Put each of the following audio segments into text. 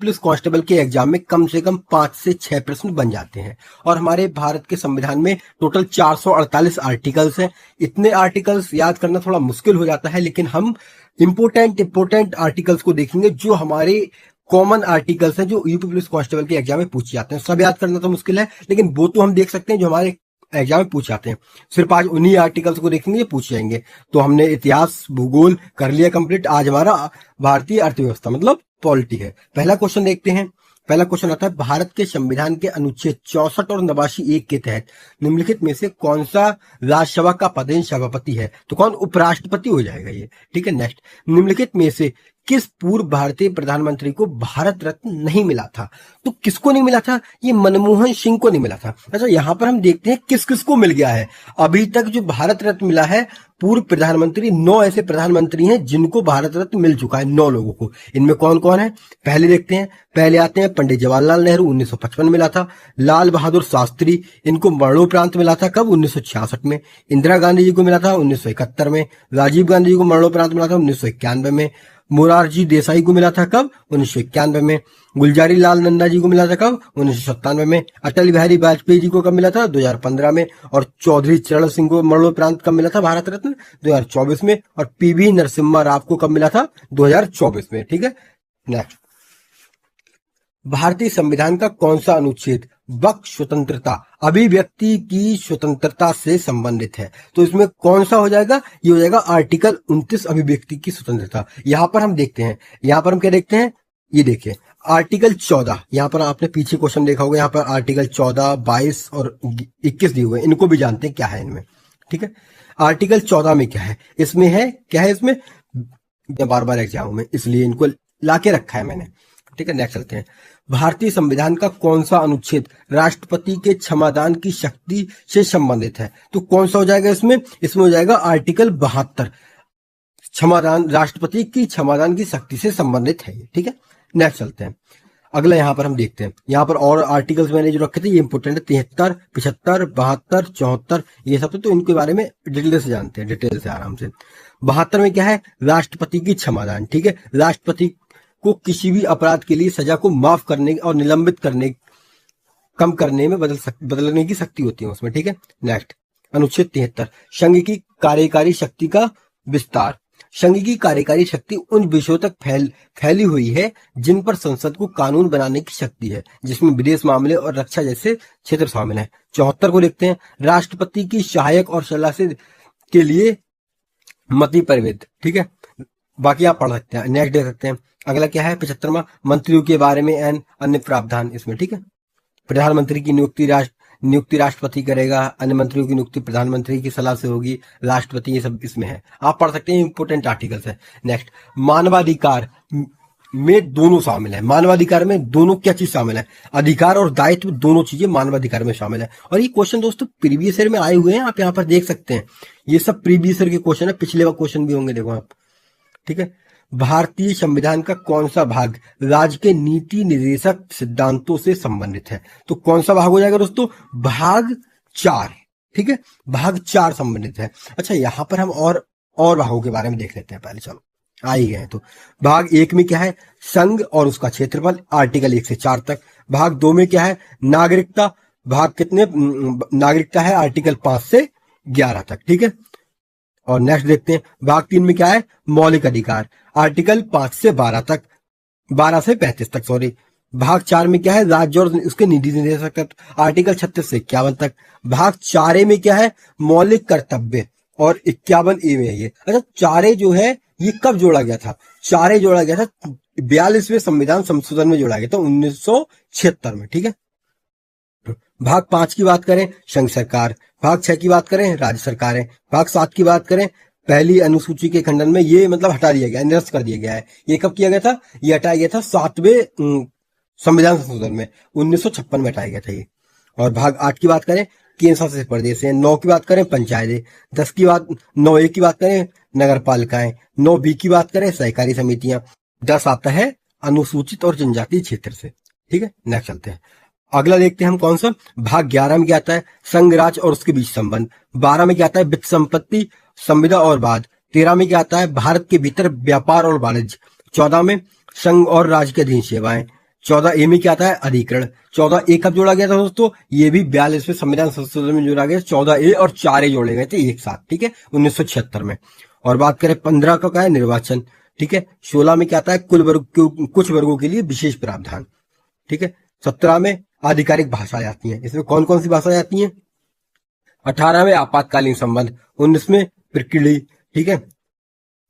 Police constable के exam में कम से कम 5 से 6 प्रश्न बन जाते हैं। और हमारे भारत के संविधान में टोटल 448 आर्टिकल्स हैं। इतने आर्टिकल्स याद करना थोड़ा मुश्किल हो जाता है, लेकिन हम इंपोर्टेंट आर्टिकल्स को देखेंगे जो हमारे कॉमन आर्टिकल्स हैं, जो यूपी पुलिस कांस्टेबल के एग्जाम में पूछे जाते हैं। सब याद करना तो मुश्किल है, लेकिन वो तो हम देख सकते हैं जो हमारे एग्जाम में पूछे जाते हैं। सिर्फ आज उन्हीं आर्टिकल्स को देखेंगे, पूछे जाएंगे। तो हमने इतिहास भूगोल कर लिया कंप्लीट। आज हमारा भारतीय अर्थव्यवस्था मतलब पॉलिटी है। पहला क्वेश्चन देखते हैं। पहला क्वेश्चन आता है, भारत के संविधान के अनुच्छेद 64 और 89(1) के तहत निम्नलिखित में से कौन सा राज्यसभा का पदेन सभापति है? तो कौन उपराष्ट्रपति हो जाएगा ये? ठीक है। नेक्स्ट, निम्नलिखित में से किस पूर्व भारतीय प्रधानमंत्री को भारत रत्न नहीं मिला था? तो किसको नहीं मिला था? ये मनमोहन सिंह को नहीं मिला था। अच्छा, यहां पर हम देखते हैं किस किस को मिल गया है। अभी तक जो भारत रत्न मिला है पूर्व प्रधानमंत्री, 9 ऐसे प्रधानमंत्री हैं जिनको भारत रत्न मिल चुका है, 9 लोगों को। इनमें कौन कौन है पहले देखते हैं। पहले आते हैं पंडित जवाहरलाल नेहरू, 1955 मिला था। लाल बहादुर शास्त्री, इनको मरणोपरांत मिला था कब? 1966 में। इंदिरा गांधी जी को मिला था 1971 में। राजीव गांधी जी को मरणोपरांत मिला था 1991 में। मोरारजी देसाई को मिला था कब? 1991 में। गुलजारी लाल नंदा जी को मिला था कब? 1997 में। अटल बिहारी वाजपेयी जी को कब मिला था? 2015 में। और चौधरी चरण सिंह को मरणोपरांत कब मिला था भारत रत्न? 2024 में। और पीवी नरसिम्हा राव को कब मिला था? 2024 में। ठीक है। नेक्स्ट, भारतीय संविधान का कौन सा अनुच्छेद वाक स्वतंत्रता, अभिव्यक्ति की स्वतंत्रता से संबंधित है? तो इसमें कौन सा हो जाएगा? ये हो जाएगा आर्टिकल 29, अभिव्यक्ति की स्वतंत्रता। यहां पर हम देखते हैं, यहां पर हम क्या देखते हैं, ये देखिए आर्टिकल 14। यहां पर आपने पीछे क्वेश्चन देखा होगा, यहां पर आर्टिकल 14, 22 और 21 दिए हुए हैं। इनको भी जानते हैं क्या है इनमें। ठीक है। आर्टिकल 14 में क्या है? इसमें है क्या है? इसमें बार बार एग्जाम में इसलिए इनको लाके रखा है मैंने। ठीक है। नेक्स्ट चलते हैं। भारतीय संविधान का कौन सा अनुच्छेद राष्ट्रपति के क्षमादान की शक्ति से संबंधित है? तो कौन सा हो जाएगा इसमें? इसमें हो जाएगा आर्टिकल 72, क्षमादान, राष्ट्रपति की क्षमादान की शक्ति से संबंधित है। ठीक है। नेक्स्ट चलते हैं। अगला यहां पर हम देखते हैं, यहां पर और आर्टिकल्स मैंने जो रखे थे ये इंपोर्टेंट है। 73, 75, 72, 74, ये सब तो इनके बारे में डिटेल से जानते हैं, डिटेल से आराम से। 72 में क्या है? राष्ट्रपति की क्षमादान। ठीक है। राष्ट्रपति को किसी भी अपराध के लिए सजा को माफ करने और निलंबित करने, कम करने में बदलने की शक्ति होती है उसमें। ठीक है। नेक्स्ट, अनुच्छेद 73, संघ की कार्यकारी शक्ति का विस्तार। संघ की कार्यकारी शक्ति उन विषयों तक फैली हुई है जिन पर संसद को कानून बनाने की शक्ति है, जिसमें विदेश मामले और रक्षा जैसे क्षेत्र शामिल हैं। 74 को देखते हैं। राष्ट्रपति की सहायक और सलाह से के लिए मति परिविद। ठीक है। बाकी आप पढ़ सकते हैं, नेक्स्ट देख सकते हैं। अगला क्या है? 75वां, मंत्रियों के बारे में एन अन्य प्रावधान इसमें। ठीक है। प्रधानमंत्री की नियुक्ति राष्ट्रपति करेगा, अन्य मंत्रियों की नियुक्ति प्रधानमंत्री की सलाह से होगी, राष्ट्रपति, ये सब इसमें है, आप पढ़ सकते हैं, इंपोर्टेंट आर्टिकल्स है। नेक्स्ट, मानवाधिकार में दोनों शामिल है। मानवाधिकार में दोनों क्या चीज शामिल है? अधिकार और दायित्व, दोनों चीजें मानवाधिकार में शामिल है। और ये क्वेश्चन दोस्तों प्रीवियस ईयर में आए हुए हैं, आप यहाँ पर देख सकते हैं। ये सब प्रीवियस ईयर के क्वेश्चन है, पिछले क्वेश्चन भी होंगे, देखो आप। ठीक है। भारतीय संविधान का कौन सा भाग राज्य के नीति निर्देशक सिद्धांतों से संबंधित है? तो कौन सा भाग हो जाएगा दोस्तों? भाग 4। ठीक है। भाग 4 संबंधित है। अच्छा, यहां पर हम और भागों के बारे में देख लेते हैं पहले। चलो, आ ही गए। तो भाग 1 में क्या है? संघ और उसका क्षेत्रफल, आर्टिकल 1 से 4 तक। भाग 2 में क्या है? नागरिकता। भाग कितने नागरिकता है? आर्टिकल 5 से 11 तक। ठीक है। और नेक्स्ट देखते हैं, भाग 3 में क्या है? मौलिक अधिकार, आर्टिकल 5 से 12 तक, 12 से 35 तक, सॉरी। भाग 4 में क्या है? राज्य और उसके नीति निर्देशक तत्व, आर्टिकल 36 से 51 तक। भाग 4A में क्या है? मौलिक कर्तव्य, और 51A में है ये। अच्छा, 4A जो है ये कब जोड़ा गया था? 4A जोड़ा गया था 42वें संविधान संशोधन में जोड़ा गया था 1976 में। ठीक है। भाग 5 की बात करें, संघ सरकार। भाग 6 की बात करें, राज्य सरकारें। भाग 7 की बात करें, पहली अनुसूची के खंडन में ये मतलब हटा दिया गया, निरस्त कर दिया गया है। ये कब किया गया था? ये हटाया गया था 7वें संविधान संशोधन में, 1956 में हटाया गया था ये। और भाग 8 की बात करें, केंद्र शासित प्रदेश है। 9 की बात करें, पंचायतें। 9A की बात करें, नगर पालिकाएं। 9B की बात करें, सहकारी समितियां। 10 आता है अनुसूचित और जनजातीय क्षेत्र से। ठीक है। नेक्स्ट चलते हैं, अगला देखते हैं हम कौन सा। भाग 11 में क्या आता है? संघ राज्य और उसके बीच संबंध। 12 में क्या आता है? वित्त संपत्ति, संविदा और वाद। 13 में क्या आता है? भारत के भीतर व्यापार और वाणिज्य। 14 में संघ और राज्य के अधीन सेवाएं। 14A में क्या आता है? अधिकरण। 14A कब जोड़ा गया था दोस्तों? ये भी 42वें संविधान संशोधन में जोड़ा गया। 14A और 4A जोड़े गए थे एक साथ, ठीक है, 1976 में। और बात करें 15 का क्या है? निर्वाचन, ठीक है। 16 में क्या आता है? कुछ वर्गों के लिए विशेष प्रावधान, ठीक है। 17 में आधिकारिक भाषाएं आती हैं। इसमें कौन कौन सी भाषाएं आती हैं? 18 में आपातकालीन संबंध, 19 में प्रकृति, ठीक है।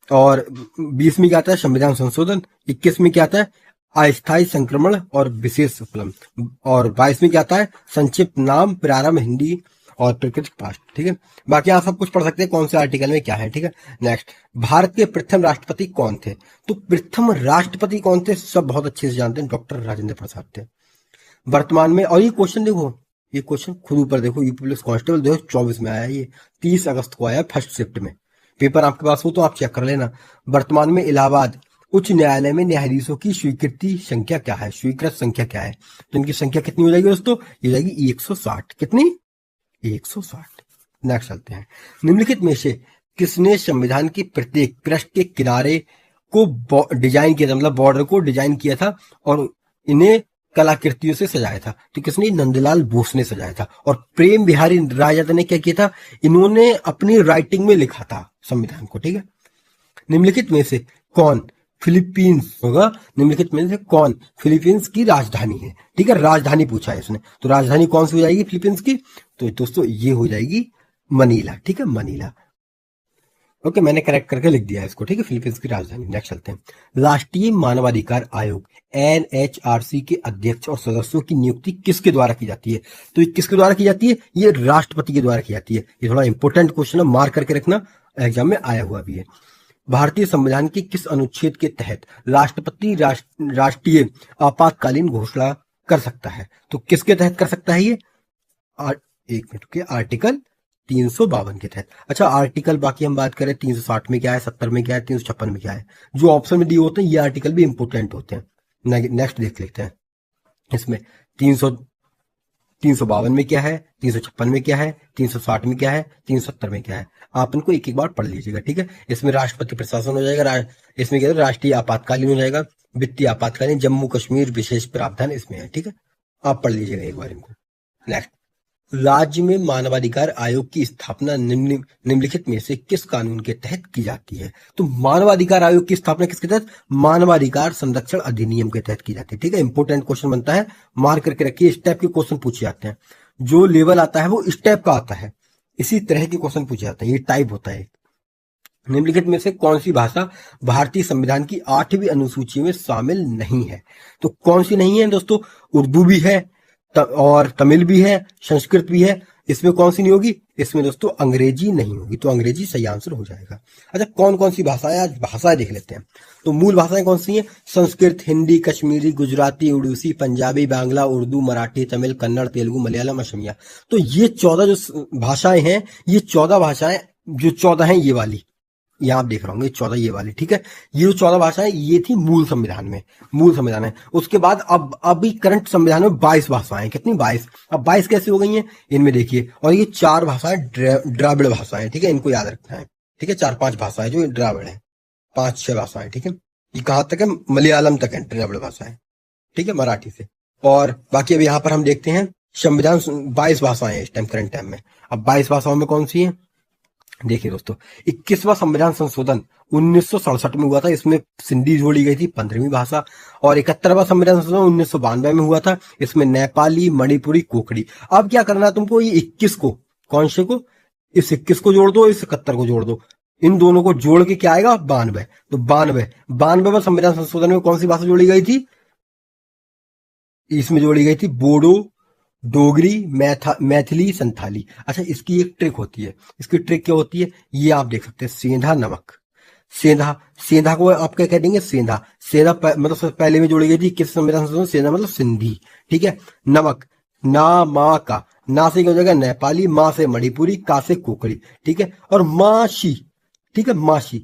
और 20 में क्या आता है? संविधान संशोधन। 21 में क्या आता है? अस्थायी संक्रमण और विशेष उपलब्ध। और 22 में क्या आता है? संक्षिप्त नाम, प्रारंभ, हिंदी और प्राकृतिक पास्ट, ठीक है। बाकी आप सब कुछ पढ़ सकते हैं कौन से आर्टिकल में क्या है, ठीक है। नेक्स्ट, भारत के प्रथम राष्ट्रपति कौन थे? तो प्रथम राष्ट्रपति कौन थे? सब बहुत अच्छे से जानते हैं, डॉक्टर राजेंद्र प्रसाद थे। वर्तमान में, और ये क्वेश्चन देखो, ये क्वेश्चन खुद ऊपर देखो, यूपी पुलिस कांस्टेबल 2024 में आया, ये 30 अगस्त को आया फर्स्ट शिफ्ट में। पेपर आपके पास हो तो आप चेक कर लेना। वर्तमान में इलाहाबाद उच्च न्यायालय में न्यायाधीशों की स्वीकृति संख्या क्या है? स्वीकृत संख्या क्या है? तो इनकी संख्या कितनी हो जाएगी दोस्तों? ये जाएगी 160। कितनी? 160। नेक्स्ट चलते हैं। निम्नलिखित में से किसने संविधान के प्रत्येक पृष्ठ के किनारे को डिजाइन किया था, मतलब बॉर्डर को डिजाइन किया था और इन्हें कलाकृतियों से सजाया था? तो किसने? नंदलाल बोस ने सजाया था। और प्रेम बिहारी राजद ने क्या किया था? इन्होंने अपनी राइटिंग में लिखा था संविधान को, ठीक है। निम्नलिखित में से कौन फिलीपींस होगा? निम्नलिखित में से कौन फिलीपींस की राजधानी है? ठीक है, राजधानी पूछा है इसने, तो राजधानी कौन सी हो जाएगी फिलीपींस की? तो दोस्तों ये हो जाएगी मनीला, ठीक है, मनीला। ओके, मैंने करेक्ट करके लिख दिया है इसको, ठीक है, फिलीपींस की राजधानी। नेक्स्ट चलते हैं। राष्ट्रीय मानवाधिकार आयोग NHRC के अध्यक्ष और सदस्यों की नियुक्ति किसके द्वारा की जाती है? तो ये किसके द्वारा की जाती है? ये राष्ट्रपति के द्वारा की जाती है। ये थोड़ा इंपॉर्टेंट क्वेश्चन है, मार्क करके रखना, एग्जाम में आया हुआ भी है। भारतीय संविधान के किस अनुच्छेद के तहत राष्ट्रपति राष्ट्रीय आपातकालीन घोषणा कर सकता है? तो किसके तहत कर सकता है ये? एक मिनट के, आर्टिकल 352 के तहत। अच्छा, आर्टिकल बाकी हम बात करें 360 में क्या है, 70 में क्या है, 356 में क्या है, जो ऑप्शन में दिए होते हैं ये आर्टिकल भी इंपोर्टेंट होते हैं। नेक्स्ट देख लेते हैं। इसमें 352 में क्या है, 356 में क्या है, 360 में क्या है, 370 में क्या है, आप इनको एक एक बार पढ़ लीजिएगा, ठीक है। इसमें राष्ट्रपति प्रशासन हो जाएगा, इसमें क्या है, राष्ट्रीय आपातकालीन हो जाएगा, वित्तीय आपातकालीन, जम्मू कश्मीर विशेष प्रावधान इसमें है, ठीक है, आप पढ़ लीजिएगा एक बार इनको। नेक्स्ट, राज्य में मानवाधिकार आयोग की स्थापना निम्नलिखित में से किस कानून के तहत की जाती है? तो मानवाधिकार आयोग की स्थापना किसके तहत? मानवाधिकार संरक्षण अधिनियम के तहत की जाती है, ठीक है। इंपोर्टेंट क्वेश्चन बनता है, मार्क करके रखिए, इस टाइप के क्वेश्चन पूछे जाते हैं। जो लेवल आता है वो इस टाइप का आता है, इसी तरह के क्वेश्चन पूछे जाते हैं, ये टाइप होता है। निम्नलिखित में से कौन सी भाषा भारतीय संविधान की 8वीं अनुसूची में शामिल नहीं है? तो कौन सी नहीं है दोस्तों? उर्दू भी है और तमिल भी है, संस्कृत भी है। इसमें कौन सी नहीं होगी? इसमें दोस्तों अंग्रेजी नहीं होगी, तो अंग्रेजी सही आंसर हो जाएगा। अच्छा, कौन कौन सी भाषाएं, आज भाषाएं देख लेते हैं। तो मूल भाषाएं कौन सी हैं? संस्कृत, हिंदी, कश्मीरी, गुजराती, उड़ीसी, पंजाबी, बांग्ला, उर्दू, मराठी, तमिल, कन्नड़, तेलुगु, मलयालम, असमिया। तो ये 14 जो भाषाएं हैं, ये 14 भाषाएं, जो 14 हैं ये वाली, यहाँ आप देख रहे होंगे 14 ये वाली, ठीक है। ये जो 14 भाषाएं ये थी मूल संविधान में, मूल संविधान है। उसके बाद अब अभी करंट संविधान में 22 भाषाएं, कितनी? 22। अब 22 कैसे हो गई हैं? इनमें देखिए, और ये 4 भाषाएं द्राविड़ भाषाएं, ठीक है, इनको याद रखना है, ठीक है। 4-5 भाषाएं जो द्राविड़ है, 5-6 भाषाएं, ठीक है। ये कहाँ तक है? मलयालम तक है द्राविड़ भाषाएं, ठीक है, मराठी से। और बाकी अब यहाँ पर हम देखते हैं संविधान 22 भाषाएं इस टाइम करंट टाइम में। अब 22 भाषाओं में कौन सी है? देखिए दोस्तों, 21वां संविधान संशोधन 1967 में हुआ था, इसमें सिंधी जोड़ी गई थी 15वीं भाषा। और 71वां संविधान संशोधन 1992 में हुआ था, इसमें नेपाली, मणिपुरी, कोकड़ी। अब क्या करना है तुमको? ये 21 को, कौन से को? इस 21 को जोड़ दो, इस 71 को जोड़ दो, इन दोनों को जोड़ के क्या आएगा? 92। तो 92 संविधान संशोधन में कौन सी भाषा जोड़ी गई थी? इसमें जोड़ी गई थी बोडो, डोगरी, मैथिली, संथाली। अच्छा, इसकी एक ट्रिक होती है, इसकी ट्रिक क्या होती है ये आप देख सकते हैं। सेंधा नमक, सेंधा को आप क्या कह देंगे? सेंधा मतलब सबसे पहले में जोड़ी गई थी किस संविधान संशोधन? सेंधा मतलब सिंधी, ठीक है। नमक, ना, मा का, ना से क्या हो जाएगा? नेपाली, मा से मणिपुरी, का से कोकड़ी, ठीक है। और माशी, ठीक है, माशी,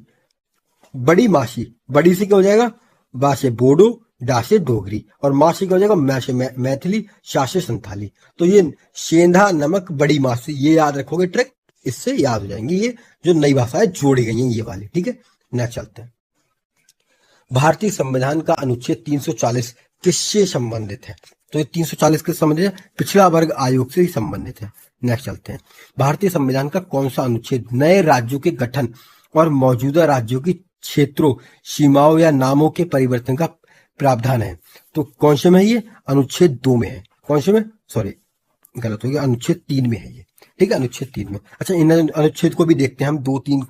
बड़ी माशी, बड़ी से क्या हो जाएगा? बा से बोडो, डा से डोगरी, और माँ से क्या हो जाएगा? मै से मैथिली, शा से संथाली। तो ये सेंधा नमक बड़ी माँ से, ये याद रखोगे ट्रिक, इससे याद हो जाएंगी ये जो नई भाषाएं जोड़ी गई हैं ये वाली, ठीक है। नेक्स्ट चलते हैं। भारतीय संविधान का अनुच्छेद 340 किससे संबंधित है? तो ये 340 किससे संबंधित है? पिछड़ा वर्ग आयोग से ही संबंधित है। नेक्स्ट चलते हैं। भारतीय संविधान का कौन सा अनुच्छेद नए राज्यों के गठन और मौजूदा राज्यों की क्षेत्रों, सीमाओं या नामों के परिवर्तन का प्रावधान है? तो कौन से में है ये? अनुच्छेद 2 में है। कौन से में? सॉरी, गलत हो गया, अनुच्छेद 3 में है ये। ठीक है, अनुच्छेद 3 में। अच्छा, इन अनुच्छेद को भी देखते हैं हम, 2, 3,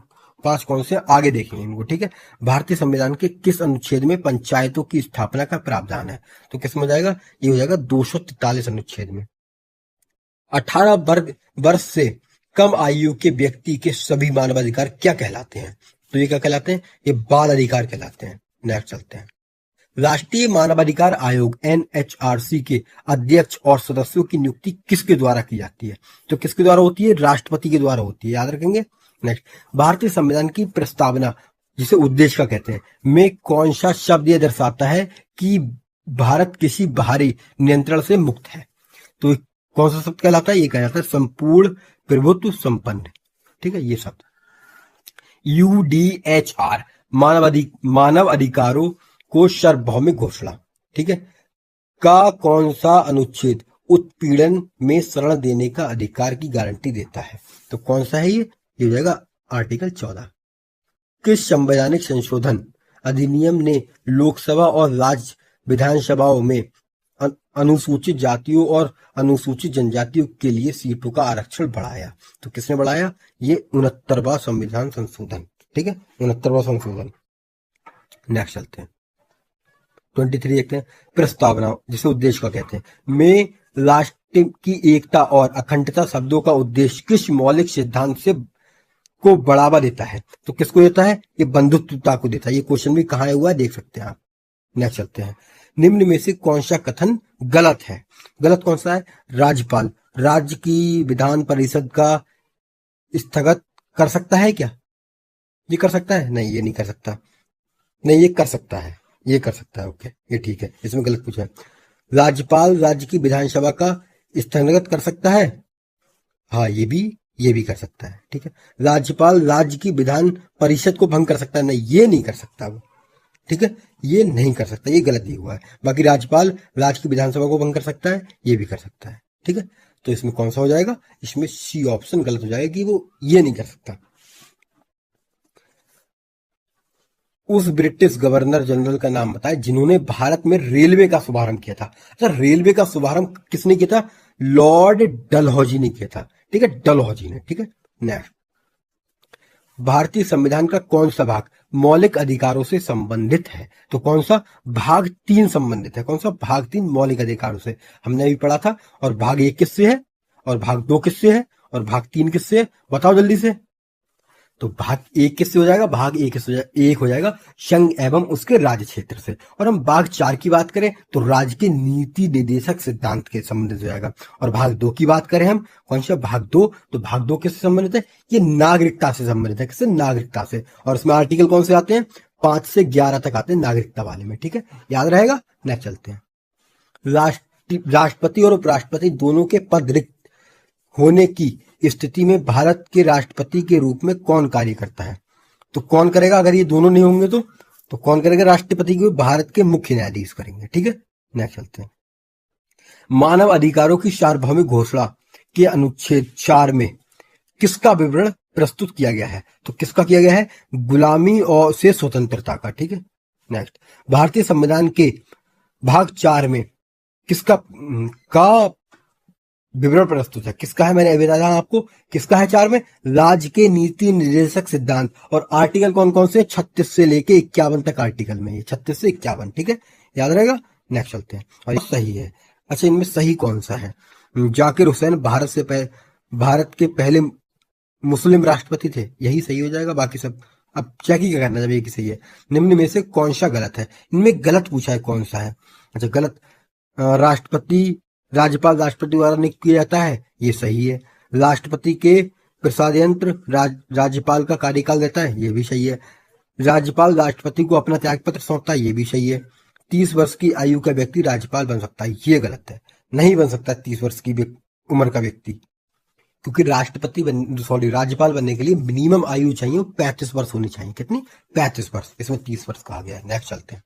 5 कौन से आगे देखेंगे इनको। ठीक है, भारतीय संविधान के किस अनुच्छेद में पंचायतों की स्थापना का प्रावधान है? तो किस में हो जाएगा? ये हो जाएगा 243 अनुच्छेद में। 18 वर्ष से कम आयु के व्यक्ति के सभी मानवाधिकार क्या कहलाते हैं? तो ये क्या कहलाते हैं? ये बाल अधिकार कहलाते हैं। नेक्स्ट चलते हैं। राष्ट्रीय मानवाधिकार आयोग NHRC के अध्यक्ष और सदस्यों की नियुक्ति किसके द्वारा की जाती है? तो किसके द्वारा होती है? राष्ट्रपति के द्वारा होती है, याद रखेंगे। नेक्स्ट, भारतीय संविधान की प्रस्तावना, जिसे उद्देश्य का कहते हैं, में कौन सा शब्द यह दर्शाता है कि भारत किसी बाहरी नियंत्रण से मुक्त है? तो कौन सा शब्द कहलाता है? ये कहलाता है संपूर्ण प्रभुत्व संपन्न। ठीक है, ये शब्द UDHR मानव अधिकारों को सार्वभौमिक घोषणा, ठीक है, का कौन सा अनुच्छेद उत्पीड़न में शरण देने का अधिकार की गारंटी देता है? तो कौन सा है ये? हो जाएगा आर्टिकल 14। किस संवैधानिक संशोधन अधिनियम ने लोकसभा और राज्य विधानसभाओं में अनुसूचित जातियों और अनुसूचित जनजातियों के लिए सीटों का आरक्षण बढ़ाया? तो किसने बढ़ाया? ये 69वां संविधान संशोधन। ठीक है, 69वां संशोधन। नेक्स्ट चलते हैं। 23 देखते हैं। प्रस्तावना, जिसे उद्देश्य का कहते हैं, में राष्ट्र की एकता और अखंडता शब्दों का उद्देश्य किस मौलिक सिद्धांत से को बढ़ावा देता है? तो किसको देता है? ये बंधुत्वता को देता है। ये क्वेश्चन भी कहाँ हुआ है, देख सकते हैं आप। नेक्स्ट चलते हैं। निम्न में से कौन सा कथन गलत है? गलत कौन सा है? राज्यपाल राज्य की विधान परिषद का स्थगित कर सकता है क्या? ये कर सकता है? नहीं, ये नहीं कर सकता। नहीं, ये कर सकता है, ये कर सकता है। ओके, ये ठीक है, इसमें गलत पूछा है। राज्यपाल राज्य की विधानसभा का स्थगित कर सकता है? हाँ, ये भी कर सकता है। ठीक है, राज्यपाल राज्य की विधान परिषद को भंग कर सकता है? नहीं, ये नहीं कर सकता वो। ठीक है, ये नहीं कर सकता, ये गलत दिया हुआ है। बाकी राज्यपाल राज्य की विधानसभा को भंग कर सकता है, ये भी कर सकता है। ठीक है, तो इसमें कौन सा हो जाएगा? इसमें सी ऑप्शन गलत हो जाएगा कि वो ये नहीं कर सकता। उस ब्रिटिश गवर्नर जनरल का नाम बताएं जिन्होंने भारत में रेलवे का शुभारंभ किया था। अच्छा, रेलवे का शुभारंभ किसने किया था? लॉर्ड डलहौजी ने किया था। ठीक है, डलहौजी ने। ठीक है, नेक्स्ट, भारतीय संविधान का कौन सा भाग मौलिक अधिकारों से संबंधित है? तो कौन सा? भाग 3 संबंधित है। कौन सा? भाग 3 मौलिक अधिकारों से, हमने अभी पढ़ा था। और भाग 1 किससे है? और भाग 2 किससे है? और भाग 3 किससे है? बताओ जल्दी से। तो भाग 1 किससे हो जाएगा? भाग 1 हो जाएगा संघ एवं उसके राज्य क्षेत्र से। और हम भाग 4 की बात करें तो राज्य के नीति निर्देशक सिद्धांत के संबंधित हो जाएगा। और भाग 2 की बात करें हम, कौन सा? भाग 2, तो भाग 2 किससे संबंधित है? ये नागरिकता से संबंधित है। किससे? नागरिकता से। और इसमें आर्टिकल कौन से आते हैं? 5 से 11 तक आते हैं नागरिकता वाले में। ठीक है, याद रहेगा। नेक्स्ट चलते हैं। राष्ट्रपति और उपराष्ट्रपति दोनों के पद रिक्त होने की स्थिति में भारत के राष्ट्रपति के रूप में कौन कार्य करता है? तो कौन करेगा अगर ये दोनों नहीं होंगे? तो कौन करेगा? राष्ट्रपति को भारत के मुख्य न्यायाधीश करेंगे। ठीक है, नेक्स्ट चलते हैं। मानव अधिकारों की सार्वभौमिक घोषणा के अनुच्छेद 4 में किसका विवरण प्रस्तुत किया गया है? तो किसका किया गया है? गुलामी और से स्वतंत्रता का। ठीक है, नेक्स्ट, भारतीय संविधान के भाग 4 में किसका का विवरण प्रस्तुत है? किसका है? मैंने अभी बताया आपको किसका है। 4 में राज्य के नीति निर्देशक सिद्धांत। और आर्टिकल कौन कौन से? 36 से लेके 51 तक आर्टिकल में, 36 से 51। ठीक है, याद रहेगा। नेक्स्ट चलते हैं। और ये सही है। अच्छा, इनमें सही कौन सा है? जाकिर हुसैन भारत के पहले मुस्लिम राष्ट्रपति थे, यही सही हो जाएगा। बाकी सब अब चेक ही करना जब एक सही है। निम्न में से कौन सा गलत है? इनमें गलत पूछा है, कौन सा है? अच्छा, गलत, राज्यपाल राष्ट्रपति द्वारा नियुक्त किया जाता है, ये सही है। राष्ट्रपति के प्रसाद यंत्र राज्यपाल का कार्यकाल देता है, ये भी सही है। राज्यपाल राष्ट्रपति को अपना त्याग पत्र सौंपता है, ये भी सही है। 30 वर्ष की आयु का व्यक्ति राज्यपाल बन सकता है, ये गलत है। नहीं बन सकता 30 वर्ष की उम्र का व्यक्ति, क्योंकि राज्यपाल बनने के लिए मिनिमम आयु चाहिए 35 वर्ष होनी चाहिए। कितनी? 35 वर्ष। इसमें 30 वर्ष कहा गया है। नेक्स्ट चलते हैं।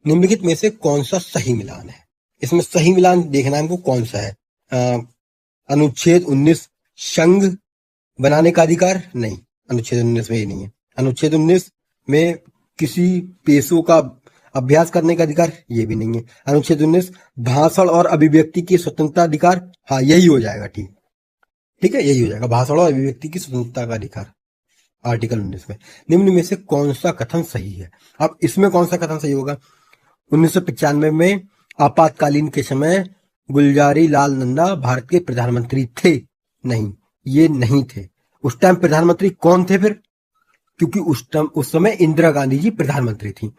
निम्नलिखित में से कौन सा सही मिलान है? इसमें सही मिलान देखना है हमको कौन सा है। अनुच्छेद 19 संघ बनाने का अधिकार नहीं, अनुच्छेद 19 में ये नहीं है। अनुच्छेद 19 में किसी पेशों का अभ्यास करने का अधिकार, ये भी नहीं है। अनुच्छेद 19 भाषण और अभिव्यक्ति की स्वतंत्रता अधिकार, हाँ यही हो जाएगा। ठीक है, यही हो जाएगा, भाषण और अभिव्यक्ति की स्वतंत्रता का अधिकार, आर्टिकल 19 में। निम्न में से कौन सा कथन सही है? अब इसमें कौन सा कथन सही होगा? 1995 में आपातकालीन के समय गुलजारी लाल नंदा भारत के प्रधानमंत्री थे? नहीं, ये नहीं थे। उस टाइम प्रधानमंत्री कौन थे फिर? क्योंकि उस समय इंदिरा गांधी जी प्रधानमंत्री थी।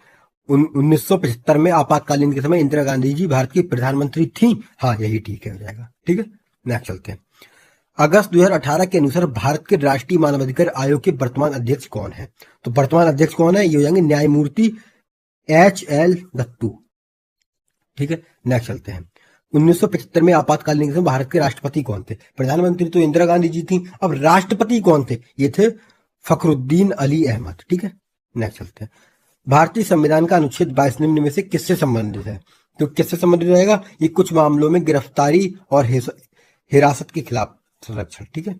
1975 में आपातकालीन के समय इंदिरा गांधी जी भारत की प्रधानमंत्री थी। हाँ यही ठीक है, हो जाएगा। ठीक है, नेक्स्ट चलते हैं। अगस्त 2018 के अनुसार भारत के राष्ट्रीय मानवाधिकार आयोग के वर्तमान अध्यक्ष कौन है? तो वर्तमान अध्यक्ष कौन है? ये हो जाएंगे न्यायमूर्ति HL दत्तू। ठीक है, नेक्स्ट चलते हैं। 1975 में आपातकालीन के समय भारत के राष्ट्रपति कौन थे? प्रधानमंत्री तो इंदिरा गांधी जी थी। अब राष्ट्रपति कौन थे? ये थे फखरुद्दीन अली अहमद। ठीक है, नेक्स्ट चलते हैं। भारतीय संविधान का अनुच्छेद 22 निम्न में से किससे संबंधित है? तो किससे संबंधित रहेगा? ये कुछ मामलों में गिरफ्तारी और हिरासत के खिलाफ संरक्षण। ठीक है,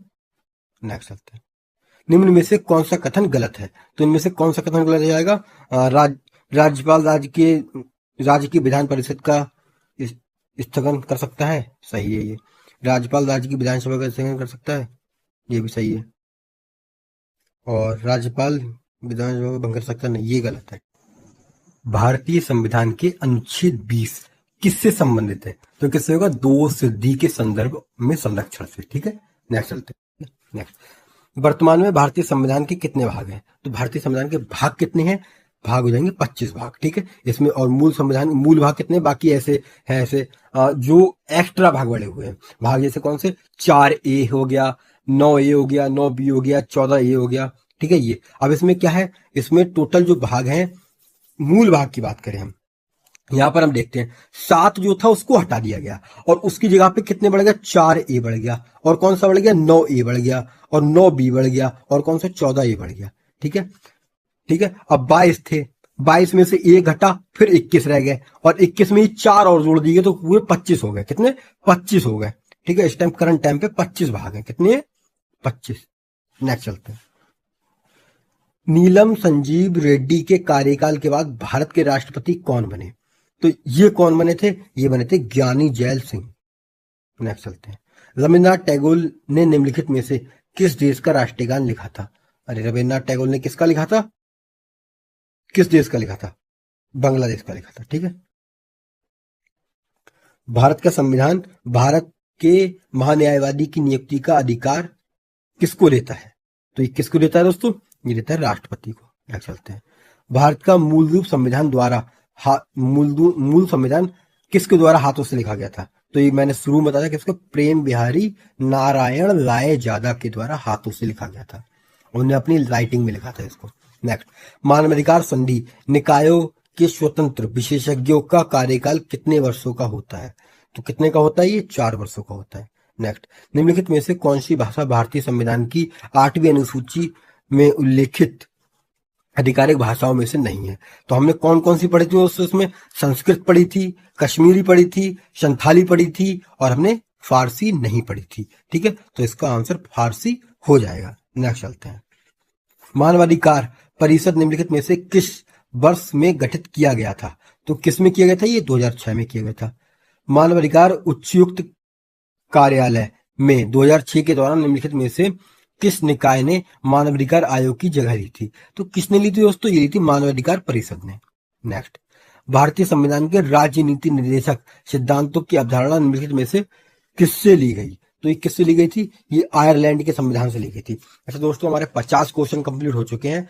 नेक्स्ट चलते हैं। निम्न में से कौन सा कथन गलत है? तो इनमें से कौन सा कथन गलत हो जाएगा? राज्यपाल राज्य की विधान परिषद का स्थगन कर सकता है, सही है ये। राज्यपाल राज्य की विधानसभा का स्थगन कर सकता है, ये भी सही है। और राज्यपाल विधानसभा को भंग कर सकता नहीं, ये गलत है। भारतीय संविधान के अनुच्छेद 20 किससे संबंधित है? तो किससे होगा? दो सिद्धि के संदर्भ में संरक्षण से। ठीक है, नेक्स्ट चलते हैं। नेक्स्ट, वर्तमान में भारतीय संविधान के कितने भाग हैं? तो भारतीय संविधान के भाग कितने हैं? भाग हो जाएंगे 25 भाग। ठीक है, इसमें और मूल भाग कितने? बाकी ऐसे हैं, ऐसे जो एक्स्ट्रा भाग बड़े हुए हैं भाग, जैसे कौन से? 4A हो गया, 9A हो गया, 9B हो गया, 14A हो गया। ठीक है, ये अब इसमें क्या है? इसमें टोटल जो भाग हैं, मूल भाग की बात करें हम, यहां पर हम देखते हैं 7 जो था उसको हटा दिया गया और उसकी जगह पे कितने बढ़ गया? 4A बढ़ गया। और कौन सा बढ़ गया? 9A बढ़ गया। और 9B बढ़ गया। और कौन सा? 14A बढ़ गया। ठीक है, ठीक है। अब 22 थे, 22 में से 1 घटा, फिर 21 रह गए और 21 में 4 और जोड़ दिए तो पूरे 25 हो गए। कितने? 25 हो गए। ठीक है, इस टाइम करंट टाइम पे 25 भाग हैं। कितने? 25। नेक्स्ट चलते हैं। नीलम संजीव रेड्डी के कार्यकाल के बाद भारत के राष्ट्रपति कौन बने? तो ये कौन बने थे? ये बने थे ज्ञानी जैल सिंह। नेक्स्ट चलते हैं। रविन्द्रनाथ टैगोर ने निम्नलिखित में से किस देश का राष्ट्रीय गान लिखा था? अरे रविन्द्रनाथ टैगोर ने किसका लिखा था? किस देश का लिखा था? बांग्लादेश का लिखा था। ठीक है, भारत का संविधान भारत के महान्यायवादी की नियुक्ति का अधिकार किसको देता है? तो ये किसको देता है दोस्तों? ये देता है राष्ट्रपति को। नेक्स्ट चलते हैं। भारत का मूल संविधान द्वारा मूल संविधान किसके द्वारा हाथों से लिखा गया था? तो ये मैंने शुरू में बताया कि इसको प्रेम बिहारी नारायण रायजादा के द्वारा हाथों से लिखा गया था। उन्होंने अपनी राइटिंग में लिखा था इसको। नेक्स्ट, मानवाधिकार संधि निकायों के स्वतंत्र विशेषज्ञों का कार्यकाल कितने वर्षों का होता है? तो कितने का होता है? ये 4 वर्षों का होता है। नेक्स्ट, निम्नलिखित में से कौन सी भाषा भारतीय संविधान की 8वीं अनुसूची में उल्लेखित आधिकारिक भाषाओं में से नहीं है? तो हमने कौन कौन सी पढ़ी थी उसमें? संस्कृत पढ़ी थी, कश्मीरी पढ़ी थी, संथाली पढ़ी थी और हमने फारसी नहीं पढ़ी थी। ठीक है, तो इसका आंसर फारसी हो जाएगा। नेक्स्ट चलते हैं। मानवाधिकार परिषद निम्नलिखित में से किस वर्ष में गठित किया गया था? तो किस में किया गया था? ये 2006 में किया गया था। मानवाधिकार उच्चायुक्त कार्यालय में 2006 के दौरान निम्नलिखित में से किस निकाय ने मानवाधिकार आयोग की जगह ली थी? तो किसने ली थी दोस्तों? ये ली थी मानवाधिकार परिषद ने। नेक्स्ट, भारतीय संविधान के राजनीति निर्देशक सिद्धांतों की अवधारणा निम्नलिखित में से किससे ली गई? तो ये किससे ली गई थी? ये आयरलैंड के संविधान से ली गई थी। अच्छा दोस्तों, हमारे 50 क्वेश्चन कंप्लीट हो चुके हैं।